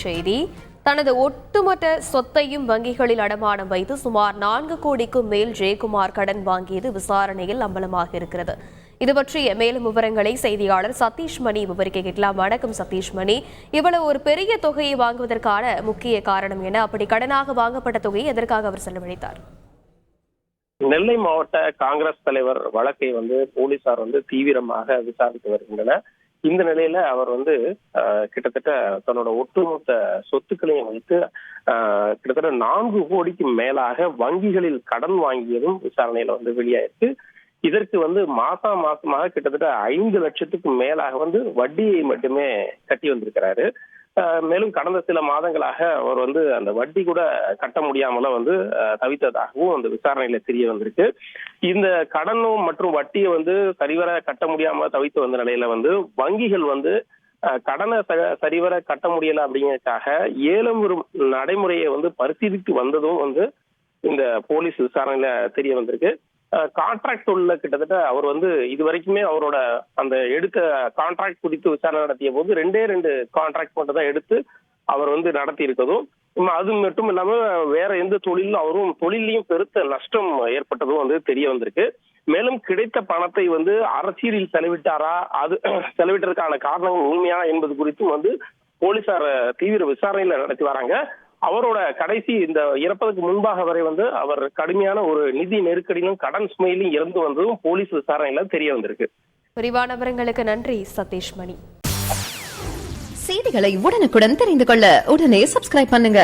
செய்தி. தனது ஒட்டுமொத்த சொத்தையும் வங்கிகளில் அடமானம் வைத்து சுமார் 4 கோடிக்கும் மேல் ஜெயக்குமார் கடன் வாங்கியது விசாரணையில் அம்பலமாக இருக்கிறது. இது பற்றிய மேலும் விவரங்களை செய்தியாளர் சதீஷ் மணி விவரிக்க கேட்கலாம். வணக்கம் சதீஷ் மணி. இவ்வளவு ஒரு பெரிய தொகையை வாங்குவதற்கான முக்கிய காரணம் என்ன? அப்படி கடனாக வாங்கப்பட்ட தொகையை எதற்காக அவர் செலவழித்தார்? நெல்லை மாவட்ட காங்கிரஸ் தலைவர் வழக்கை போலீசார் தீவிரமாக விசாரித்து வருகின்றனர். இந்த நிலையில அவர் கிட்டத்தட்ட தன்னோட ஒட்டுமொத்த சொத்துக்களையும் வைத்து கிட்டத்தட்ட 4 கோடிக்கு மேலாக வங்கிகளில் கடன் வாங்கியதும் விசாரணையில வெளியாயிருக்கு. இதற்கு மாசமாக கிட்டத்தட்ட 5 லட்சத்துக்கு மேலாக வட்டியை மட்டுமே கட்டி வந்திருக்கிறாரு. மேலும் கடந்த சில மாதங்களாக அவர் அந்த வட்டி கூட கட்ட முடியாமல தவித்ததாகவும் அந்த விசாரணையில தெரிய வந்திருக்கு. இந்த கடனும் மற்றும் வட்டியை சரிவர கட்ட முடியாம தவித்து வந்த நிலையில வங்கிகள் கடனை சரிவர கட்ட முடியல அப்படிங்கிறதுக்காக ஏலம் வரும் நடைமுறையை பரிசீலித்து வந்ததும் இந்த போலீஸ் விசாரணையில தெரிய வந்திருக்கு. கான்ட்ராக்ட் உள்ள கிட்டத்தட்ட அவர் இது வரைக்குமே அவரோட அந்த எடுத்த கான்ட்ராக்ட் குறித்து விசாரணை நடத்திய போது 2 கான்ட்ராக்ட் மட்டும் தான் எடுத்து அவர் நடத்தி இருக்கதும், அது மட்டும் இல்லாம வேற எந்த தொழிலும் அவரும் தொழிலையும் பெருத்த நஷ்டம் ஏற்பட்டதும் தெரிய வந்திருக்கு. மேலும் கிடைத்த பணத்தை அரசியலில் செலவிட்டாரா, அது செலவிட்டதற்கான காரணங்கள் உண்மையா என்பது குறித்தும் போலீசார் தீவிர விசாரணையில நடத்தி வராங்க. அவரோட கடைசி இந்த இறப்பதற்கு முன்பாக வரை அவர் கடுமையான ஒரு நிதி நெருக்கடியிலும் கடன் சுமையிலும் இறந்து வந்ததும் போலீஸ் விசாரணையில தெரிய வந்திருக்கு. விரிவான விவரங்களுக்கு நன்றி சதீஷ் மணி. செய்திகளை உடனுக்குடன் தெரிந்து கொள்ள உடனே சப்ஸ்கிரைப் பண்ணுங்க.